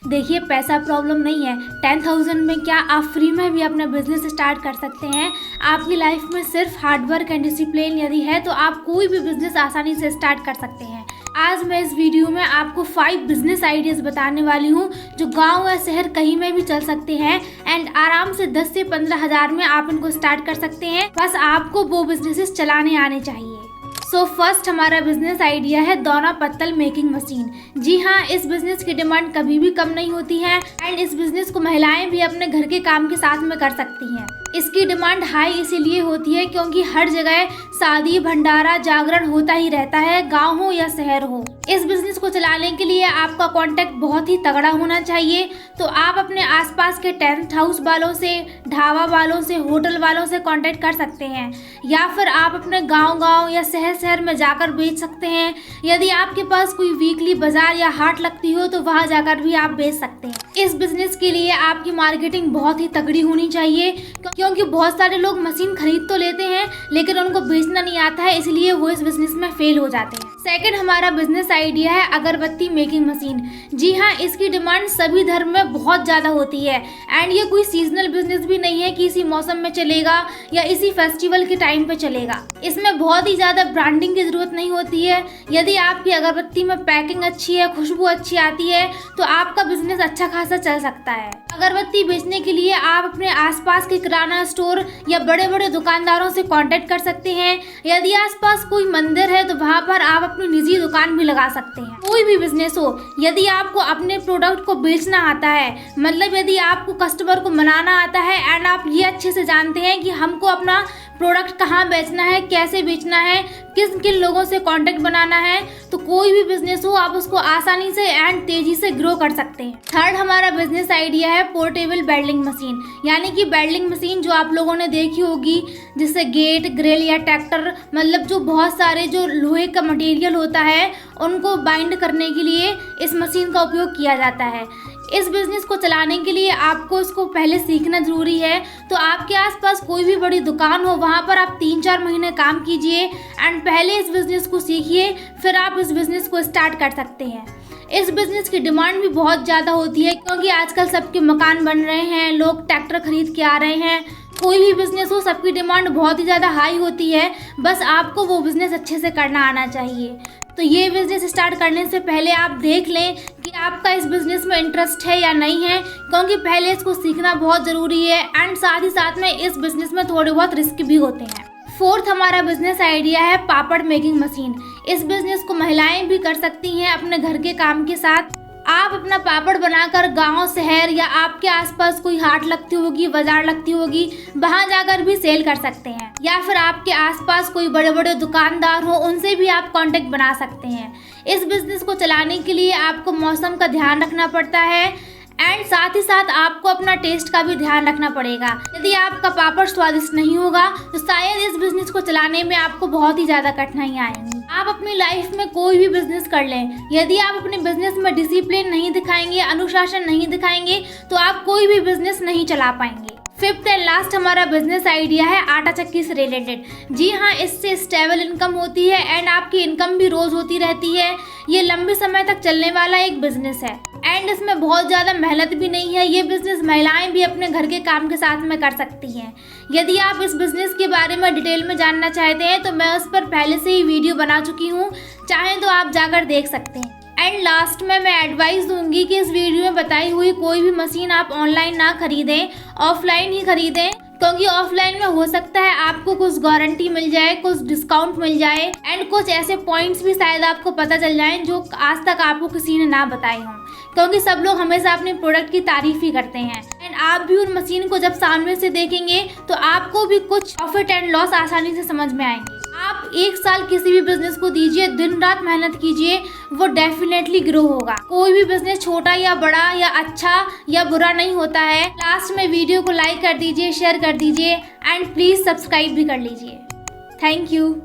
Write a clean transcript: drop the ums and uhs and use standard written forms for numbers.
देखिए, पैसा प्रॉब्लम नहीं है। 10,000 में क्या आप फ्री में भी अपना बिजनेस स्टार्ट कर सकते हैं। आपकी लाइफ में सिर्फ हार्डवर्क एंड डिसिप्लिन यदि है तो आप कोई भी बिजनेस आसानी से स्टार्ट कर सकते हैं। आज मैं इस वीडियो में आपको 5 बिजनेस आइडियाज़ बताने वाली हूँ जो गांव या शहर कहीं में भी चल सकते हैं एंड आराम से 10 से 15 हज़ार में आप इनको स्टार्ट कर सकते हैं। बस आपको वो बिजनेसेस चलाने आने चाहिए। फर्स्ट हमारा बिजनेस आइडिया है दोना पत्तल मेकिंग मशीन। जी हाँ, इस बिजनेस की डिमांड कभी भी कम नहीं होती है एंड इस बिजनेस को महिलाएं भी अपने घर के काम के साथ में कर सकती हैं। इसकी डिमांड हाई इसीलिए होती है क्योंकि हर जगह शादी, भंडारा, जागरण होता ही रहता है, गांव हो या शहर हो। इस बिजनेस को चलाने के लिए आपका कांटेक्ट बहुत ही तगड़ा होना चाहिए। तो आप अपने आसपास के टेंट हाउस वालों से, ढाबा वालों से, होटल वालों से कांटेक्ट कर सकते हैं या फिर आप अपने गांव या शहर में जाकर बेच सकते हैं। यदि आपके पास कोई वीकली बाजार या हाट लगती हो तो वहां जाकर भी आप बेच सकते हैं। इस बिजनेस के लिए आपकी मार्केटिंग बहुत ही तगड़ी होनी चाहिए क्योंकि बहुत सारे लोग मशीन खरीद तो लेते हैं लेकिन उनको बेचना नहीं आता है, इसलिए वो इस बिजनेस में फेल हो जाते हैं। सेकंड हमारा बिजनेस आइडिया है अगरबत्ती मेकिंग मशीन। जी हाँ, इसकी डिमांड सभी धर्म में बहुत ज़्यादा होती है एंड ये कोई सीजनल बिजनेस भी नहीं है कि इसी मौसम में चलेगा या इसी फेस्टिवल के टाइम पे चलेगा। इसमें बहुत ही ज़्यादा ब्रांडिंग की ज़रूरत नहीं होती है। यदि आपकी अगरबत्ती में पैकिंग अच्छी है, खुशबू अच्छी आती है तो आपका बिजनेस अच्छा खासा चल सकता है। अगरबत्ती बेचने के लिए आप अपने आसपास के किराना स्टोर या बड़े बड़े दुकानदारों से कांटेक्ट कर सकते हैं। यदि आसपास कोई मंदिर है तो वहां पर आप अपनी निजी दुकान भी लगा सकते हैं। कोई भी बिजनेस हो, यदि आपको अपने प्रोडक्ट को बेचना आता है, मतलब यदि आपको कस्टमर को मनाना आता है एंड आप ये अच्छे से जानते हैं कि हमको अपना प्रोडक्ट कहाँ बेचना है, कैसे बेचना है, किन किन लोगों से कांटेक्ट बनाना है, तो कोई भी बिजनेस हो आप उसको आसानी से एंड तेजी से ग्रो कर सकते हैं। थर्ड हमारा बिजनेस आइडिया है पोर्टेबल वेल्डिंग मशीन, यानी कि वेल्डिंग मशीन जो आप लोगों ने देखी होगी जिससे गेट, ग्रिल या ट्रैक्टर, मतलब जो बहुत सारे जो लोहे का मटेरियल होता है उनको बाइंड करने के लिए इस मशीन का उपयोग किया जाता है। इस बिजनेस को चलाने के लिए आपको इसको पहले सीखना जरूरी है। तो आपके आसपास कोई भी बड़ी दुकान हो वहाँ पर आप 3-4 महीने काम कीजिए एंड पहले इस बिजनेस को सीखिए, फिर आप इस बिजनेस को स्टार्ट कर सकते हैं। इस बिजनेस की डिमांड भी बहुत ज़्यादा होती है क्योंकि आजकल सबके मकान बन रहे हैं, लोग ट्रैक्टर खरीद के आ रहे हैं। कोई भी बिजनेस हो, सबकी डिमांड बहुत ही ज़्यादा हाई होती है, बस आपको वो बिजनेस अच्छे से करना आना चाहिए। तो ये बिजनेस स्टार्ट करने से पहले आप देख लें कि आपका इस बिजनेस में इंटरेस्ट है या नहीं है, क्योंकि पहले इसको सीखना बहुत ज़रूरी है एंड साथ ही साथ में इस बिजनेस में थोड़े बहुत रिस्क भी होते हैं। फोर्थ हमारा बिजनेस आइडिया है पापड़ मेकिंग मशीन। इस बिजनेस को महिलाएं भी कर सकती हैं अपने घर के काम के साथ। आप अपना पापड़ बनाकर गांव, शहर या आपके आसपास कोई हाट लगती होगी, बाजार लगती होगी, वहां जाकर भी सेल कर सकते हैं या फिर आपके आसपास कोई बड़े बड़े दुकानदार हो उनसे भी आप कांटेक्ट बना सकते हैं। इस बिजनेस को चलाने के लिए आपको मौसम का ध्यान रखना पड़ता है एंड साथ ही साथ आपको अपना टेस्ट का भी ध्यान रखना पड़ेगा। यदि आपका पापड़ स्वादिष्ट नहीं होगा तो शायद इस बिजनेस को चलाने में आपको बहुत ही ज़्यादा कठिनाइयाँ आएंगी। आप अपनी लाइफ में कोई भी बिजनेस कर लें, यदि आप अपने बिजनेस में डिसिप्लिन नहीं दिखाएंगे, अनुशासन नहीं दिखाएंगे तो आप कोई भी बिजनेस नहीं चला पाएंगे। फिफ्थ एंड लास्ट हमारा बिजनेस आइडिया है आटा चक्की से रिलेटेड। जी हाँ, इससे स्टेबल इनकम होती है एंड आपकी इनकम भी रोज होती रहती है। ये लंबे समय तक चलने वाला एक बिजनेस है एंड इसमें बहुत ज़्यादा मेहनत भी नहीं है। ये बिजनेस महिलाएं भी अपने घर के काम के साथ में कर सकती हैं। यदि आप इस बिजनेस के बारे में डिटेल में जानना चाहते हैं तो मैं उस पर पहले से ही वीडियो बना चुकी हूँ, चाहें तो आप जाकर देख सकते हैं। एंड लास्ट में मैं एडवाइस दूंगी कि इस वीडियो में बताई हुई कोई भी मशीन आप ऑनलाइन ना खरीदें, ऑफलाइन ही खरीदें, क्योंकि ऑफलाइन में हो सकता है आपको कुछ गारंटी मिल जाए, कुछ डिस्काउंट मिल जाए एंड कुछ ऐसे पॉइंट्स भी शायद आपको पता चल जाएं जो आज तक आपको किसी ने ना बताए हों, क्योंकि सब लोग हमेशा अपने प्रोडक्ट की तारीफ ही करते हैं एंड आप भी उन मशीन को जब सामने से देखेंगे तो आपको भी कुछ प्रॉफिट एंड लॉस आसानी से समझ में आएंगे। आप 1 साल किसी भी बिजनेस को दीजिए, दिन रात मेहनत कीजिए, वो डेफिनेटली ग्रो होगा। कोई भी बिजनेस छोटा या बड़ा या अच्छा या बुरा नहीं होता है। लास्ट में वीडियो को लाइक कर दीजिए, शेयर कर दीजिए एंड प्लीज सब्सक्राइब भी कर लीजिए। Thank you.